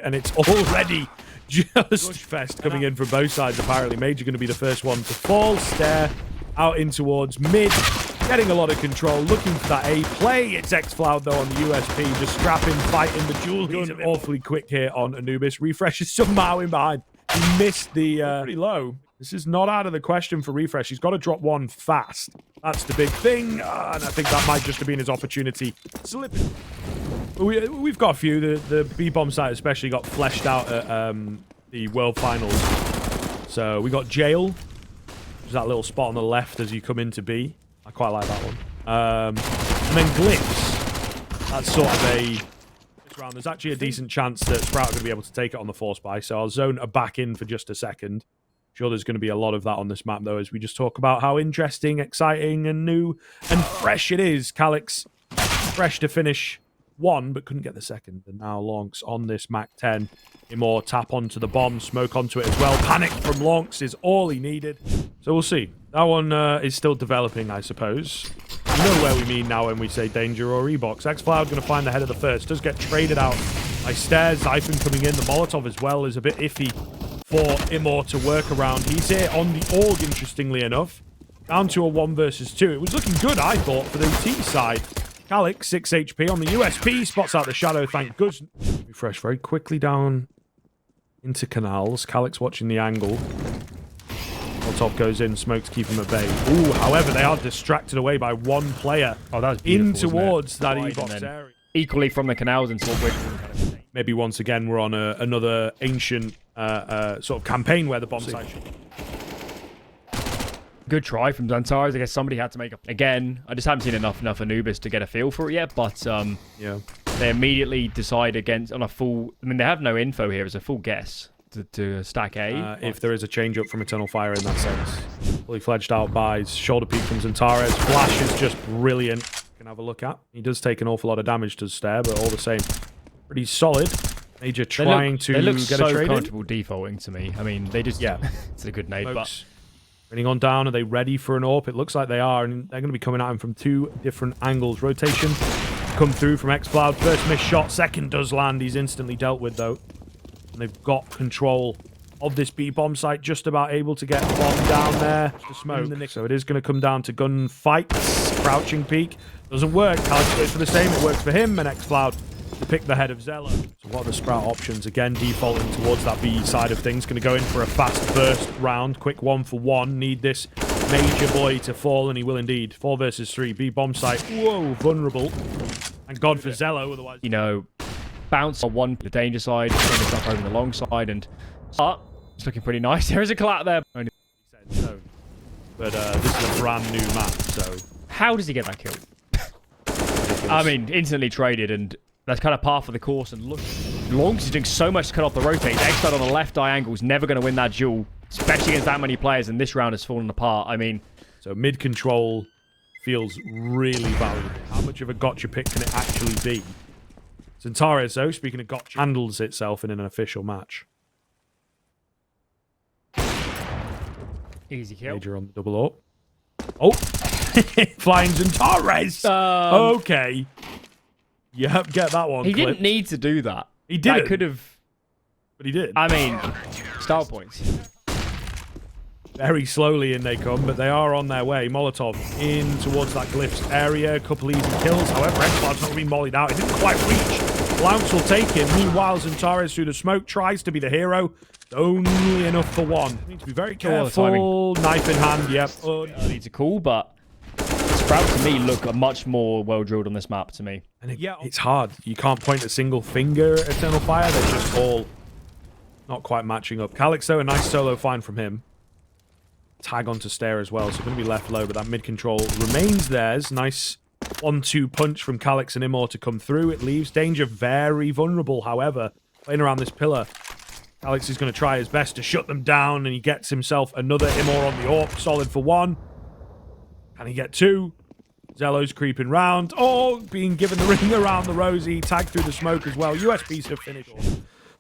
And it's already just fest coming in from both sides, apparently. Major going to be the first one to fall. Stare out in towards mid. Getting a lot of control. Looking for that A play. It's X-Cloud, though, on the USP. Just scrapping, fighting the duel. He's awfully quick here on Anubis. Refresh is somehow in behind. He missed the pretty low. This is not out of the question for Refresh. He's got to drop one fast. That's the big thing. And I think that might just have been his opportunity. Slipping. We've got a few. The B-bomb site especially got fleshed out at the World Finals. So we got Jail. There's that little spot on the left as you come into B. I quite like that one. And then Glyphs. That's sort of a... round. There's actually a decent chance that Sprout are going to be able to take it on the force buy. So I'll zone a back in for just a second. Sure, there's going to be a lot of that on this map, though, as we just talk about how interesting, exciting, and new and fresh it is. Calyx, fresh to finish one, but couldn't get the second. And now Lonks on this Mac 10. imoRR tap onto the bomb, smoke onto it as well. Panic from Lonks is all he needed. So we'll see. That one is still developing, I suppose. You know where we mean now when we say danger or Ebox. X-Cloud going to find the head of the first. Does get traded out by Stairs. Zyphon coming in. The Molotov as well is a bit iffy for imoRR to work around. He's here on the Org, interestingly enough. Down to a 1 versus 2. It was looking good, I thought, for the T side. Calyx, 6 HP on the USP. Spots out the shadow, thank goodness. Refresh very quickly down into canals. Calyx watching the angle. Top goes in, smoke to keep him at bay. Ooh, however, they are distracted away by one player. Oh, that was in towards that E-box area. Equally from the canals into what we're... Maybe once again we're on another ancient sort of campaign where the bomb site should... Good try from XANTARES. I guess somebody had to make up. Again, I just haven't seen enough Anubis to get a feel for it yet, but yeah, they immediately decide against on a full... I mean, they have no info here. It's a full guess to stack A. If there is a change up from Eternal Fire in that sense. Fully fledged out buys. Shoulder peek from XANTARES. Flash is just brilliant. Can have a look at. He does take an awful lot of damage to Stare, but all the same, pretty solid. Major trying to they look get so a trade comfortable defaulting to me. I mean, they just... Yeah. It's a good nade, but... Running on down, are they ready for an AWP? It looks like they are, and they're going to be coming at him from 2 different angles. Rotation come through from X-Cloud. First missed shot, second does land. He's instantly dealt with, though. And they've got control of this B-bomb site, just about able to get the bomb down there to smoke. So it is going to come down to gunfights. Crouching peek. Doesn't work. Calyx goes for the same. It works for him, and X-Cloud to pick the head of Zella. So what are the Sprout options? Again, defaulting towards that B side of things. Going to go in for a fast first round. Quick 1-for-1. Need this major boy to fall, and he will indeed. 4 versus 3. B bomb site. Whoa, vulnerable. Thank God for Zello, otherwise... You know, bounce on one, the danger side, stuff over the long side, and... it's looking pretty nice. There is a collat there. Only so, but this is a brand new map, so... How does he get that kill? I mean, instantly traded, and... That's kind of par for the course, and look, Lonks is doing so much to cut off the rotates. X-Cloud on the left diagonal is never going to win that duel, especially against that many players, and this round has fallen apart. I mean... So mid-control feels really valuable. How much of a gotcha pick can it actually be? XANTARES, though, speaking of gotcha, handles itself in an official match. Easy kill. Major on the double up. Oh! Flying XANTARES! Okay. Yep, get that one. He didn't need to do that. He did. That could have... But he did. I mean, style points. Very slowly in they come, but they are on their way. Molotov in towards that Glyphs area. A couple easy kills. However, X-Cloud's not being mollied out. He didn't quite reach. Lounce will take him. Meanwhile, XANTARES through the smoke tries to be the hero. Only enough for one. Need to be very careful. Knife in hand, yep. Early to call, but... Sprout to me look much more well drilled on this map to me. And it's hard. You can't point a single finger at Eternal Fire. They're just all not quite matching up. Calyx, though, a nice solo find from him. Tag onto Stare as well, so going to be left low, but that mid-control remains theirs. Nice 1-2 punch from Calyx and imoRR to come through. It leaves Danger very vulnerable, however. Playing around this pillar, Calyx is going to try his best to shut them down, and he gets himself another imoRR on the AWP. Solid for 1. Can he get 2? Zello's creeping round. Oh, being given the ring around the rosy. Tagged through the smoke as well. USP's have finished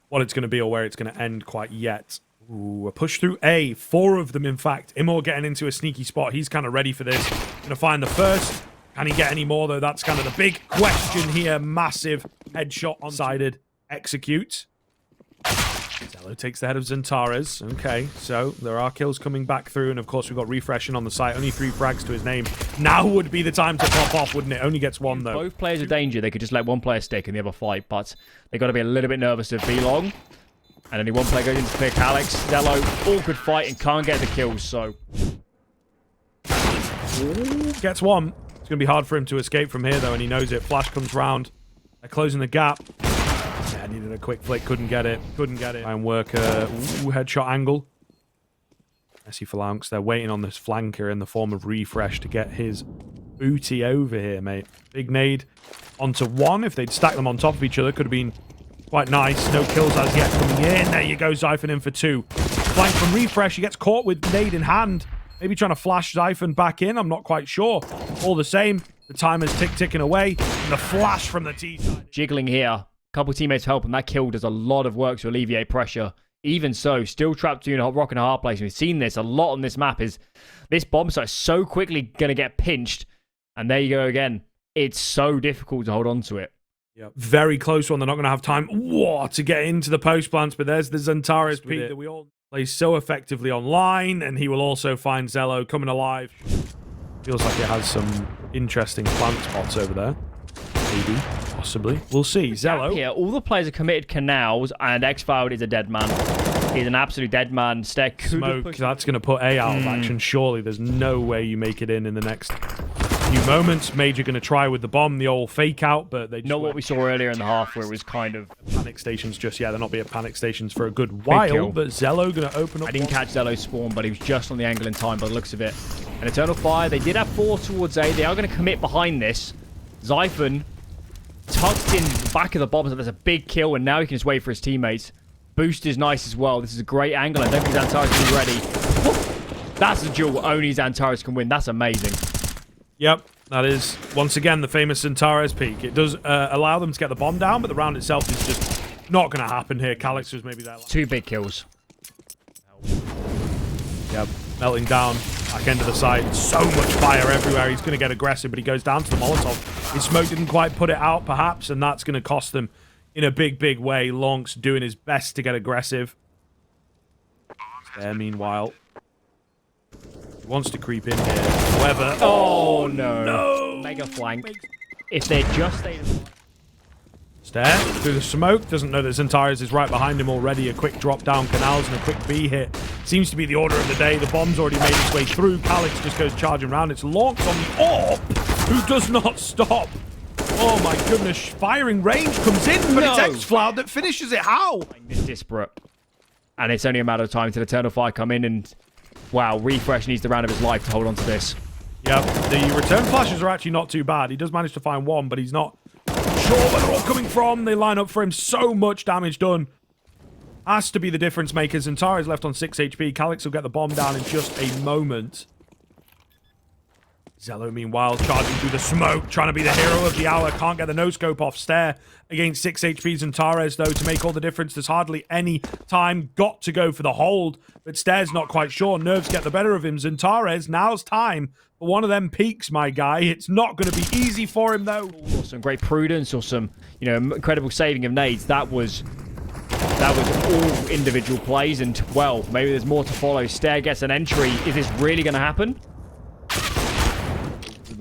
what it's going to be or where it's going to end quite yet. Ooh, a push through A. 4 of them, in fact. imoRR getting into a sneaky spot. He's kind of ready for this. Going to find the first. Can he get any more, though? That's kind of the big question here. Massive headshot on-sided. Execute. Zello takes the head of XANTARES. Okay, so there are kills coming back through, and of course we've got refreshing on the site. Only 3 frags to his name. Now would be the time to pop off, wouldn't it? Only gets 1 though. Both players are danger. They could just let one player stick and the other fight, but they got to be a little bit nervous of V-Long. And only one player goes in to clear Calyx. Zello, all good fight and can't get the kills, so... Ooh, gets 1. It's going to be hard for him to escape from here, though, and he knows it. Flash comes round. They're closing the gap. Yeah, needed a quick flick. Couldn't get it. Couldn't get it. Try and work a headshot angle. Messy phalanx. They're waiting on this flanker in the form of refresh to get his booty over here, mate. Big nade onto 1. If they'd stack them on top of each other, could have been quite nice. No kills as yet coming in. There you go, Xiphon in for 2. Flank from refresh. He gets caught with nade in hand. Maybe trying to flash Xiphon back in. I'm not quite sure. All the same, the timer's ticking away. And the flash from the T side. Jiggling here. Couple teammates help, and that kill does a lot of work to alleviate pressure. Even so, still trapped between a rock and a hard place. We've seen this a lot on this map. Is this bomb site so quickly going to get pinched? And there you go again. It's so difficult to hold on to it. Yeah, very close one. They're not going to have time to get into the post plants, but there's the XANTARES peak that we all play so effectively online, and he will also find Zello coming alive. Feels like it has some interesting plant spots over there. Maybe, possibly. We'll see. Zello. Yeah, all the players are committed canals, and X-Filed is a dead man. He's an absolute dead man. Stack smoke. That's going to put A out of action. Surely there's no way you make it in the next few moments. Major going to try with the bomb, the old fake out, but they just not what we saw earlier in the half, where it was kind of panic stations. Just they're not being panic stations for a good while. But Zello going to open up. I didn't catch Zello's spawn, but he was just on the angle in time by the looks of it. An Eternal Fire. They did have 4 towards A. They are going to commit behind this. Xiphon tucked in the back of the bomb, so there's a big kill, and now he can just wait for his teammates. Boost is nice as well. This is a great angle. I don't think XANTARES is ready. That's a duel only XANTARES can win. That's amazing. Yep, that is, once again, the famous XANTARES peak. It does allow them to get the bomb down, but the round itself is just not going to happen here. Calyx was maybe there. 2 big kills. Yep, melting down. Back end of the side. So much fire everywhere. He's going to get aggressive, but he goes down to the Molotov. His smoke didn't quite put it out, perhaps, and that's going to cost them in a big, big way. Lonks doing his best to get aggressive. There, meanwhile, he wants to creep in here. However... Oh, no. Mega flank. If they just stayed... Stare through the smoke. Doesn't know that XANTARES is right behind him already. A quick drop down canals and a quick B hit. Seems to be the order of the day. The bomb's already made its way through. Calyx just goes charging around. It's Lonks on the AWP, who does not stop. Oh my goodness. Firing range comes in, but it's X-Cloud that finishes it. How? It's disparate. And it's only a matter of time till Eternal Fire come in, and wow, Refresh needs the round of his life to hold on to this. Yep, the return flashes are actually not too bad. He does manage to find 1, but he's not sure where they're all coming from. They line up for him. So much damage done. Has to be the difference makers. XANTARES left on 6 HP. Calyx will get the bomb down in just a moment. Zello, meanwhile, charging through the smoke, trying to be the hero of the hour. Can't get the no-scope off. Stare against 6 HP XANTARES, though, to make all the difference. There's hardly any time. Got to go for the hold, but Stare's not quite sure. Nerves get the better of him. XANTARES, now's time for one of them peaks, my guy. It's not going to be easy for him, though. Or some great prudence or some, incredible saving of nades. That was all individual plays, and, well, maybe there's more to follow. Stare gets an entry. Is this really going to happen?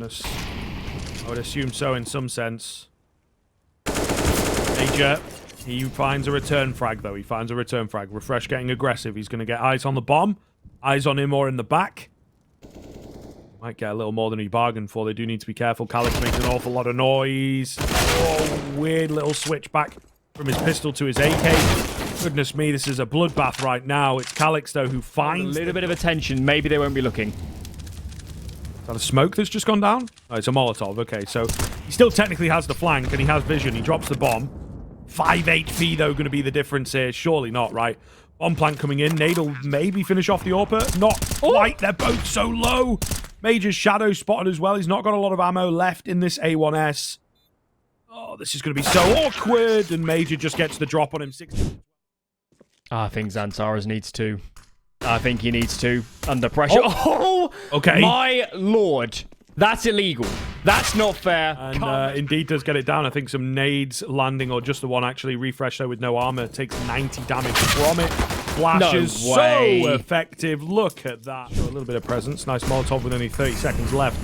I would assume so in some sense. Major, he finds a return frag, though. He finds a return frag. Refresh getting aggressive. He's going to get eyes on the bomb. Eyes on him or in the back. Might get a little more than he bargained for. They do need to be careful. Calyx makes an awful lot of noise. Oh, weird little switch back from his pistol to his AK. Goodness me, this is a bloodbath right now. It's Calyx, though, who finds... A little bit of attention. Maybe they won't be looking. Is that a smoke that's just gone down? Oh, it's a Molotov. Okay, so he still technically has the flank, and he has vision. He drops the bomb. 5 HP, though, going to be the difference here. Surely not, right? Bomb plant coming in. Nade will maybe finish off the AWP. Not quite. They're both so low. Major's shadow spotted as well. He's not got a lot of ammo left in this A1S. Oh, this is going to be so awkward. And Major just gets the drop on him. 60. I think XANTARES needs to. I think he needs to. Under pressure. Oh, okay. My lord. That's illegal. That's not fair. And indeed does get it down. I think some nades landing, or just the one actually. Refresh though with no armor. Takes 90 damage from it. Flashes No way. so effective. Look at that. Show a little bit of presence. Nice Molotov with only 30 seconds left.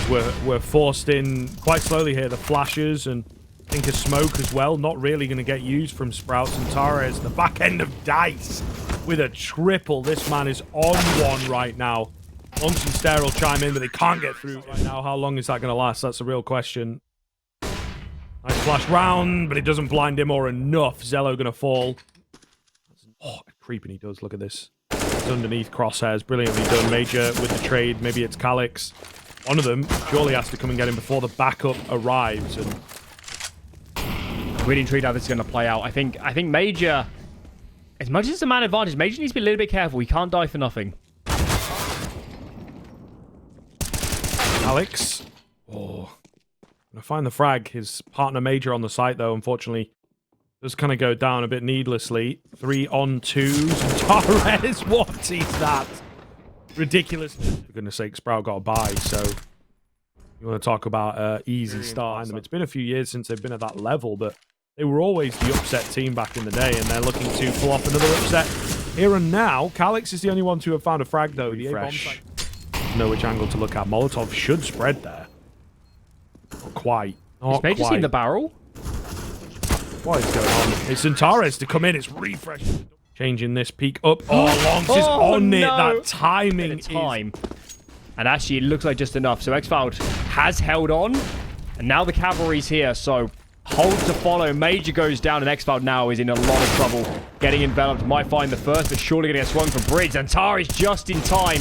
We're forced in quite slowly here. The flashes and I think a smoke as well. Not really going to get used from Sprouts and Antares. The back end of Dice with a triple. This man is on one right now. Lonks and Stare will chime in, but they can't get through right now. How long is that going to last? That's a real question. Nice flash round, but it doesn't blind him or enough. Zello going to fall. Oh, creeping he does. Look at this. It's underneath crosshairs. Brilliantly done. Major with the trade. Maybe it's Calyx. One of them surely has to come and get him before the backup arrives. And really intrigued how this is going to play out. I think Major, as much as it's a man advantage, Major needs to be a little bit careful. He can't die for nothing. Calyx. Oh. Gonna find the frag. His partner Major on the site, though, unfortunately, does kind of go down a bit needlessly. 3-on-2s. Antares, what is that? Ridiculous. For goodness sake, Sprout got a bye, so you want to talk about easy start behind them. It's been a few years since they've been at that level, but they were always the upset team back in the day, and they're looking to pull off another upset here and now. Calyx is the only one to have found a frag, though. Refresh. Know which angle to look at. Molotov should spread there. Not quite. Not Major quite. seen the barrel? What is going on? It's Antares to come in. It's Refresh. Changing this peak up. Oh, Lonks is on it. That timing time. And actually, it looks like just enough. So X-Fold has held on. And now the cavalry's here. So hold to follow. Major goes down. And X-Fold now is in a lot of trouble. Getting enveloped. Might find the first, but surely going to get swung from bridge. Antares just in time.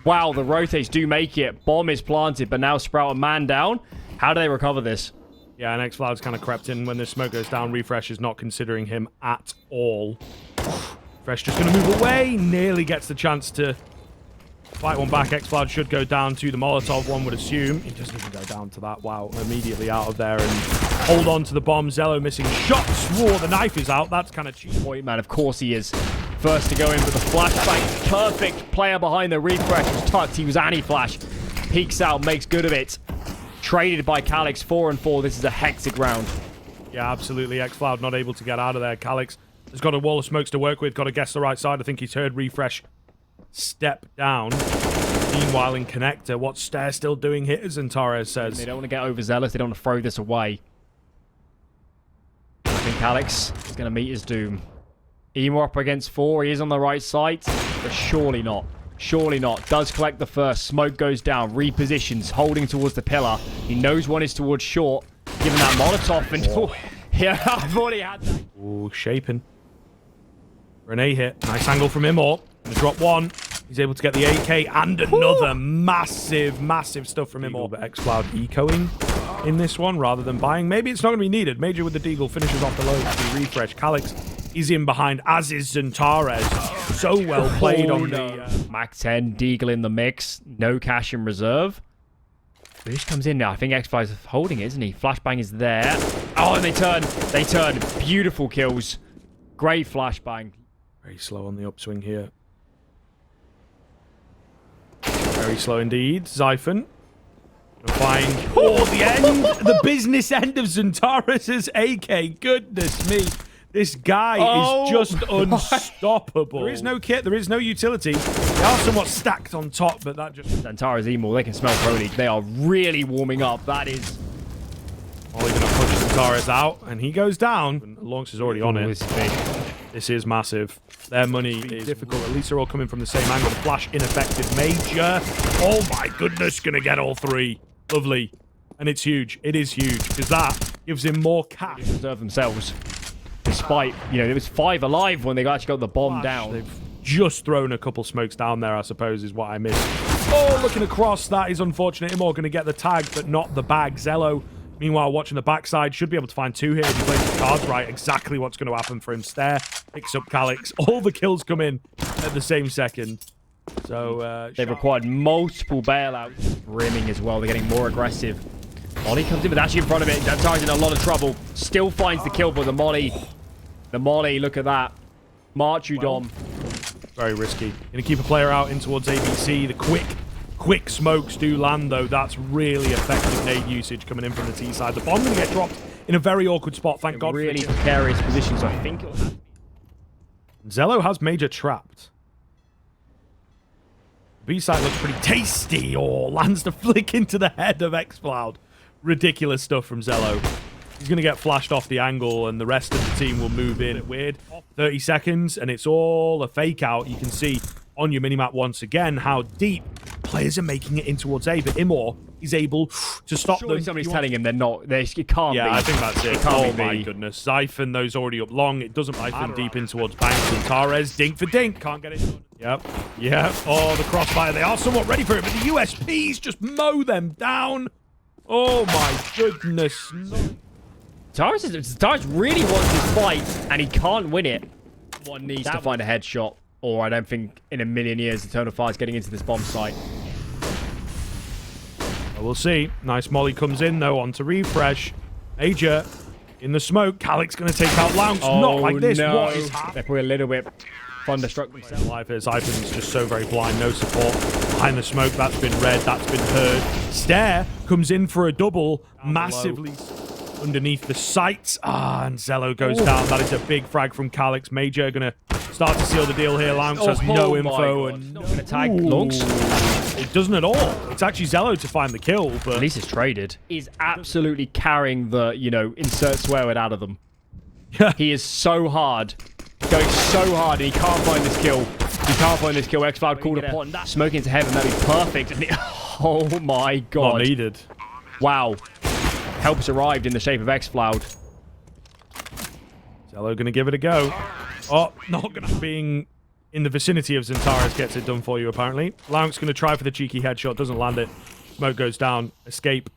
Wow, the rotates do make it. Bomb is planted, but now Sprout a man down. How do they recover this? Yeah, and X-Cloud's kind of crept in. When the smoke goes down, Refresh is not considering him at all. Refresh just going to move away. Nearly gets the chance to fight one back. X-Cloud should go down to the Molotov, one would assume. He doesn't even go down to that. Wow, immediately out of there and hold on to the bomb. Zello missing shots. Whoa, the knife is out. That's kind of cheap. Point man, of course he is. First to go in with the flashbang. Perfect player behind the Refresh. Was tucked. He was anti-flash. Peeks out, makes good of it. Traded by Calyx, 4-4. This is a hectic round. Yeah, absolutely. X-Cloud not able to get out of there. Calyx has got a wall of smokes to work with. Got to guess the right side. I think he's heard Refresh step down. Meanwhile, in connector, what's Stare still doing here, as Antares says? They don't want to get overzealous. They don't want to throw this away. I think Calyx is going to meet his doom. imoRR up against 4. He is on the right side, but surely not. Surely not. Does collect the first. Smoke goes down. Repositions. Holding towards the pillar. He knows one is towards short. Given that Molotov. And yeah, I thought he had that. Ooh, shaping. Renee hit. Nice angle from imoRR. Gonna drop one. He's able to get the AK and another massive, massive stuff from imoRR. But X-Cloud ecoing in this one rather than buying. Maybe it's not going to be needed. Major with the Deagle finishes off the load to be Refresh. Calyx is in behind, as is Antares. So well played on the... Mac 10, Deagle in the mix. No cash in reserve. British comes in now. I think X5 is holding it, isn't he? Flashbang is there. Oh, and they turn. They turn. Beautiful kills. Great flashbang. Very slow on the upswing here. Very slow indeed. Zyphon. Find the end. The business end of Xantares' AK. Goodness me. This guy is just unstoppable. There is no kit. There is no utility. They are somewhat stacked on top, but that just... Xantares imoRR, they can smell Pro League. They are really warming up. That is... Molly going to push Xantares out, and he goes down. Lonks is already on it. This is massive. Their money is difficult. At least they're all coming from the same angle. The flash ineffective. Major. Oh my goodness, going to get all three. Lovely. And it's huge. It is huge, because that gives him more cash. They deserve themselves. Despite, you know, it was 5 alive when they actually got the bomb down. They've just thrown a couple smokes down there, I suppose, is what I missed. Oh, looking across. That is unfortunate. imoRR going to get the tag, but not the bag. Zello, meanwhile, watching the backside, should be able to find 2 here if he plays the cards right. Exactly what's going to happen for him. Stare, picks up Calyx. All the kills come in at the same second. So, they've required multiple bailouts. Brimming as well. They're getting more aggressive. Molly comes in, but actually in front of it. Xantares in a lot of trouble. Still finds the kill, but the Molly, look at that. March you, Dom. Very risky. Going to keep a player out in towards ABC. The quick quick smokes do land, though. That's really effective nade usage coming in from the T side. The bomb going to get dropped in a very awkward spot. Thank God. Really precarious positions. I think it'll happen. Zello has Major trapped. B-side looks pretty tasty. Oh, lands the flick into the head of xCloud. Ridiculous stuff from Zello. He's going to get flashed off the angle, and the rest of the team will move in. Weird. 30 seconds, and it's all a fake out. You can see on your minimap once again how deep players are making it in towards A, but imoRR is able to stop Surely them. somebody's telling him they're not. It can't be. Yeah, I think that's it. It can't Oh my be. goodness. Zyphon, those already up long. It doesn't Zyphon deep in towards Banks. XANTARES, dink for dink. Can't get it done. Yep. Yep. Oh, the crossfire. They are somewhat ready for it, but the USPs just mow them down. Oh my goodness. XANTARES really wants this fight, and he can't win it. One needs to find a headshot, or I don't think in a million years Eternal Fire's getting into this bomb site. Well, we'll see. Nice molly comes in, though, onto refresh. Major in the smoke. Calyx going to take out Lounge. Oh, Not like this. no. What is happening? They're probably a little bit thunderstruck themselves. Live here. Zyphon's just so very blind. No support. Behind the smoke. That's been read. That's been heard. Stare comes in for a double. Massively underneath the sights. And Zello goes down. That is a big frag from Calyx. Major going to start to seal the deal here. Lounge has no info. And not going to tag Lunks. It doesn't at all. It's actually Zello to find the kill. But At least it's traded. He's absolutely carrying the, insert swear word out of them. He is so hard. Going so hard, and he can't find this kill. He can't find this kill. xCloud called upon. Smoking into heaven, that'd be perfect. And oh my god. not needed. Wow. Help's arrived in the shape of xCloud. Zello going to give it a go. Oh, not going to. Being in the vicinity of XANTARES gets it done for you, apparently. Lounx going to try for the cheeky headshot. Doesn't land it. Smoke goes down. Escape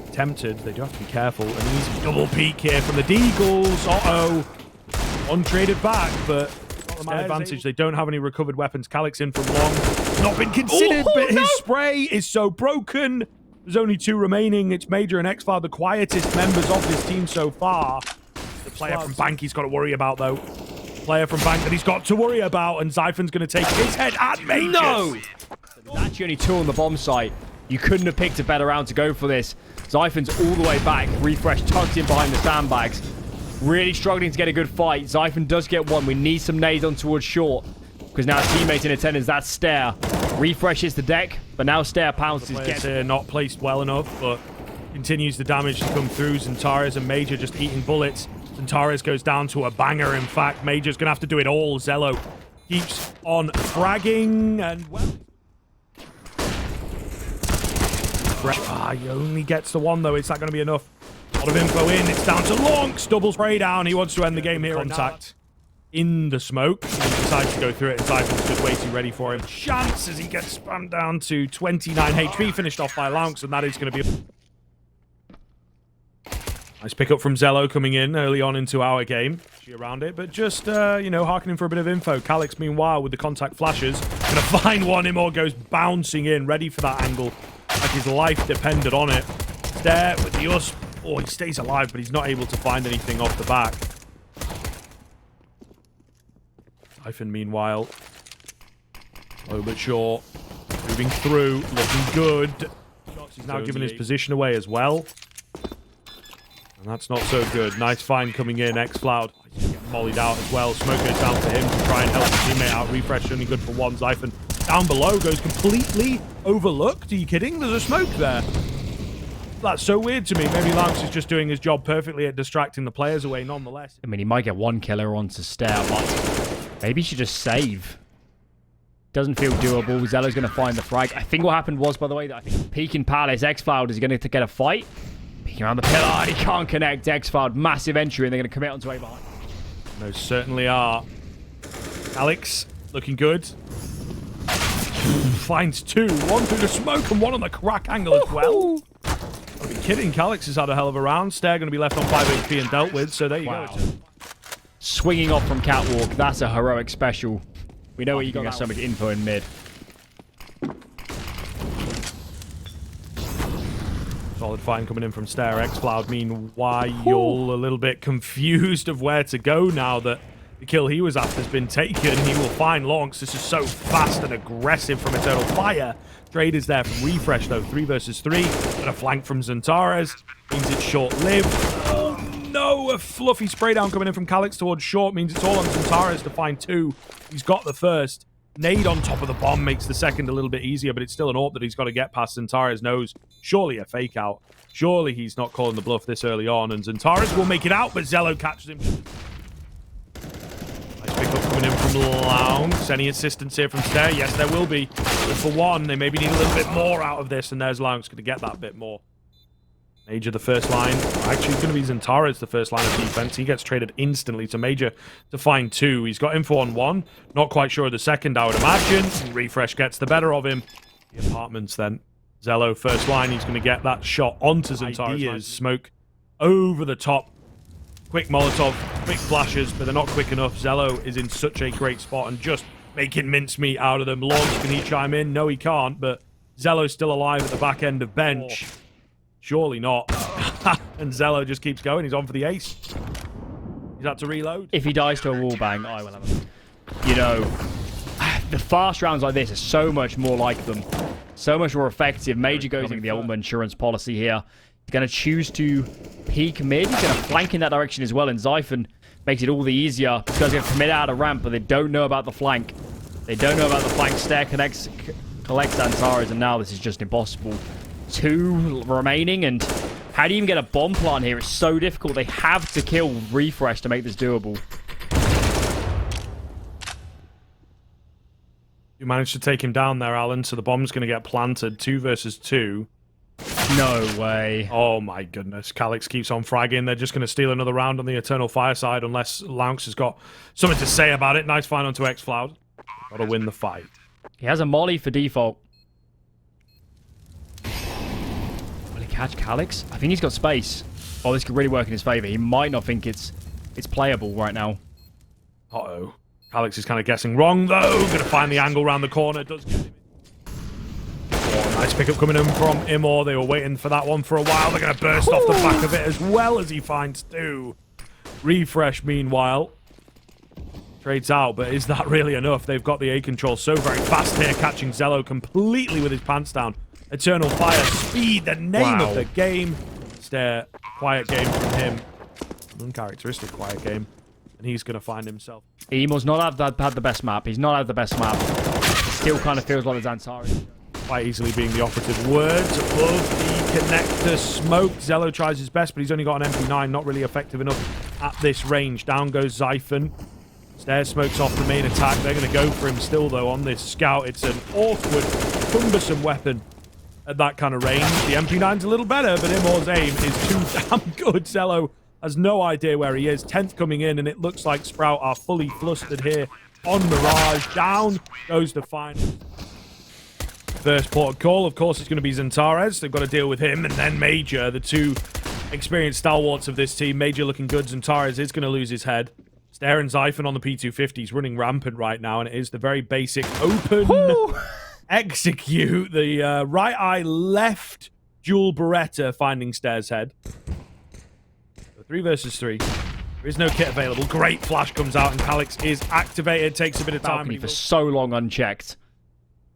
attempted. They do have to be careful. An easy double peek here from the Deagles. Uh-oh. Untraded back, but not the man advantage. They don't have any recovered weapons. Calyx in from long. Not been considered, but his spray is so broken. There's only 2 remaining. It's Major and xCloud, the quietest members of this team so far. The player from Bank he's got to worry about, though. Player from Bank that he's got to worry about, and Zyphon's going to take his head at Major. No! There's actually only 2 on the bomb site. You couldn't have picked a better round to go for this. Zyphon's all the way back. Refresh tucked in behind the sandbags. Really struggling to get a good fight. Zyphon does get one. We need some nades on towards short. Because now teammate in attendance, that's Stare. Refreshes the deck, but now Stare pounces. Gets here, not placed well enough, but continues the damage to come through. XANTARES and Major just eating bullets. XANTARES goes down to a banger, in fact. Major's going to have to do it all. Zello keeps on fragging, and well... he only gets the one, though. It's not going to be enough. A lot of info in. It's down to Lonks. Double spray down. He wants to end the game here. Contact in the smoke. He decides to go through it, and Zyphon's just way too ready for him. Chance as he gets spammed down to 29 HP. Finished off by Lonks, and that is going to be a nice pickup from Zello coming in early on into our game. Around it, but just, harkening for a bit of info. Calyx, meanwhile, with the contact flashes, going to find one. imoRR goes bouncing in, ready for that angle, like his life depended on it. There with the USP. Oh, he stays alive, but he's not able to find anything off the back. Zyphon, meanwhile, slow but sure. Moving through, looking good. He's now giving his position away as well. And that's not so good. Nice find coming in. xCloud mollied out as well. Smoke goes down to him to try and help his teammate out. Refresh only good for one. Zyphon down below goes completely overlooked. Are you kidding? There's a smoke there. That's so weird to me. Maybe Lance is just doing his job perfectly at distracting the players away nonetheless. I mean, he might get one killer onto Stare, but maybe he should just save. Doesn't feel doable. Zello's going to find the frag. I think what happened was, by the way, that I think peeking Palace, xCloud is going to get a fight. Peeking around the pillar, and he can't connect. xCloud, massive entry, and they're going to commit onto A behind. Those certainly are. Calyx, looking good. Finds 2. One through the smoke and one on the crack angle as well. I'll be kidding. Calyx has had a hell of a round. Stare going to be left on 5 HP and dealt with, so there you go. Swinging off from Catwalk. That's a heroic special. We know what you got so much info in mid. Solid find coming in from Stare. xCloud, meanwhile, a little bit confused of where to go now that the kill he was after has been taken. He will find Lonks. This is so fast and aggressive from Eternal Fire. Trade is there from Refresh, though. 3 versus 3. And a flank from XANTARES. Means it's short-lived. Oh, no! A fluffy spray down coming in from Calyx towards short. Means it's all on XANTARES to find 2. He's got the first. Nade on top of the bomb makes the second a little bit easier, but it's still an AWP that he's got to get past XANTARES' nose. Surely a fake out. Surely he's not calling the bluff this early on, and XANTARES will make it out, but Zello catches him. Nice pick up coming in from Lounge. Any assistance here from Stair? Yes, there will be. But for one, they maybe need a little bit more out of this, and there's Lounge going to get that bit more. Major, the first line. Actually, it's going to be XANTARES, the first line of defense. He gets traded instantly to Major to find 2. He's got info on 1. Not quite sure of the second, I would imagine. Refresh gets the better of him. The apartments then. Zello, first line. He's going to get that shot onto XANTARES. Smoke over the top. Quick Molotov, quick flashes, but they're not quick enough. Zello is in such a great spot and just making mincemeat out of them. Launch, can he chime in? No, he can't, but Zello's still alive at the back end of bench. Surely not. And Zello just keeps going. He's on for the ace. He's had to reload. If he dies to a wallbang, I will have him. You know, the fast rounds like this are so much more like them. So much more effective. Major goes into the ultimate insurance policy here. He's going to choose to peek mid. He's going to flank in that direction as well. And Zyphon makes it all the easier. These guys are going to commit out of ramp, but they don't know about the flank. They don't know about the flank. Stair collects XANTARES, and now this is just impossible. 2 remaining, and how do you even get a bomb plant here? It's so difficult. They have to kill Refresh to make this doable. You managed to take him down there, Alan, so the bomb's going to get planted. 2 versus 2. No way. Oh my goodness. Calyx keeps on fragging. They're just going to steal another round on the Eternal Fire side unless Lounx has got something to say about it. Nice find onto X-Cloud. Got to win the fight. He has a molly for default. Catch Calyx? I think he's got space. Oh, this could really work in his favor. He might not think it's playable right now. Uh-oh. Calyx is kind of guessing wrong, though. Gonna find the angle around the corner. Does get him. Oh, nice pickup coming in from imoRR. They were waiting for that one for a while. They're gonna burst off the back of it as well as he finds 2. Refresh, meanwhile, trades out, but is that really enough? They've got the A control so very fast here, catching Zello completely with his pants down. Eternal Fire, speed, the name of the game. Stair, quiet game from him. Uncharacteristic quiet game. And he's going to find himself. imo's not had the best map. He's not had the best map. Still kind of feels like the XANTARES. Quite easily being the operative words. Above the connector smoke. Zello tries his best, but he's only got an MP9. Not really effective enough at this range. Down goes Zyphon. Stair smokes off the main attack. They're going to go for him still, though, on this scout. It's an awkward, cumbersome weapon. At that kind of range. The MP9's a little better, but imoRR's aim is too damn good. Zello has no idea where he is. 10th coming in, and it looks like Sprout are fully flustered here on Mirage. Down goes the final. First port of call, of course, it's going to be XANTARES. They've got to deal with him, and then Major, the 2 experienced stalwarts of this team. Major looking good. XANTARES is going to lose his head. Stair and Zyphon on the P250. He's running rampant right now, and it is the very basic open... Woo! Execute the right eye left dual Beretta finding Stair's head. So 3 versus 3. There is no kit available. Great flash comes out and Calyx is activated. Takes a bit of time. For so long unchecked.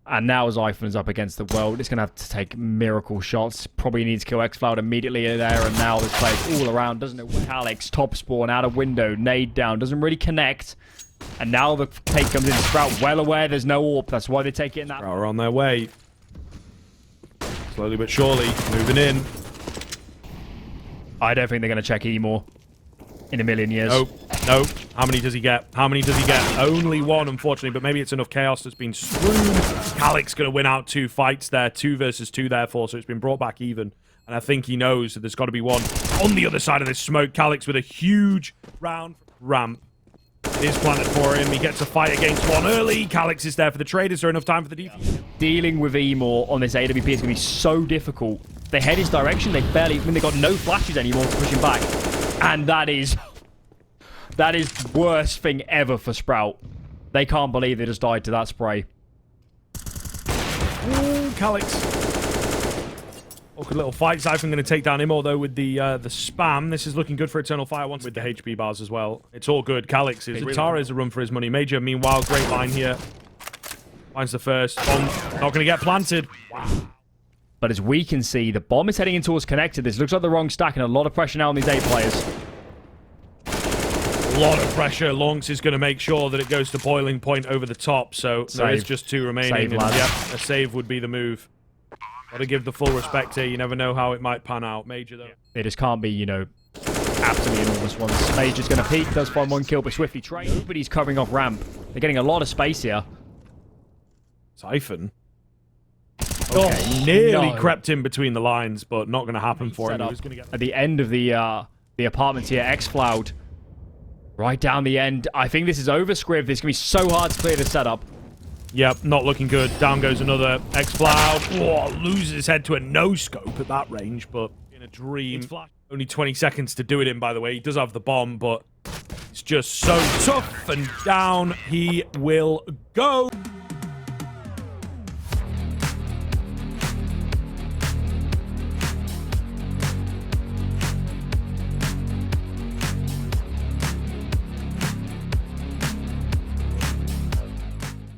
And now Zyphon is up against the world. It's going to have to take miracle shots. Probably needs to kill X-Cloud immediately there. And now this plays all around, doesn't it? Calyx, top spawn, out of window, nade down. Doesn't really connect. And now the take comes in. Sprout well aware there's no AWP. That's why they take it in that. Sprout are on their way. Slowly but surely. Moving in. I don't think they're going to check imoRR in a million years. Nope. How many does he get? How many does he get? Only 1, unfortunately. But maybe it's enough chaos that's been strewn. Calyx going to win out 2 fights there. 2 versus 2 therefore. So it's been brought back even. And I think he knows that there's got to be one on the other side of this smoke. Calyx with a huge round ramp. It is planted for him. He gets a fight against one early. Calyx is there for the trade. Is there enough time for the defense? Dealing with imoRR on this AWP is going to be so difficult. They head his direction. They got no flashes anymore to push him back. And that is the worst thing ever for Sprout. They can't believe they just died to that spray. Ooh, Calyx. Awkward little fight. Siphon going to take down imo, though, with the spam. This is looking good for Eternal Fire once with the HB bars as well. It's all good. Calyx is... XANTARES a run for his money. Major, meanwhile, great line here. Finds the first. Bomb not going to get planted. Wow. But as we can see, the bomb is heading in towards connected. This looks like the wrong stack and a lot of pressure now on these A players. A lot of pressure. Lonks is going to make sure that it goes to boiling point over the top. So there is just 2 remaining. And, yep, a save would be the move. Got to give the full respect here. You never know how it might pan out. Major, though. They just can't be, you know, absolutely enormous ones. Major's going to peek. Does find 1 kill, but swiftly trade. Nobody's covering off ramp. They're getting a lot of space here. Siphon. Okay, nearly crept in between the lines, but not going to happen for him. At the end of the apartments here, X-Floud. Right down the end. I think this is over, Scriv. This is going to be so hard to clear the setup. Yep, not looking good. Down goes another X-Cloud. Oh, loses his head to a no-scope at that range, but in a dream. Only 20 seconds to do it in, by the way. He does have the bomb, but it's just so tough, and down he will go.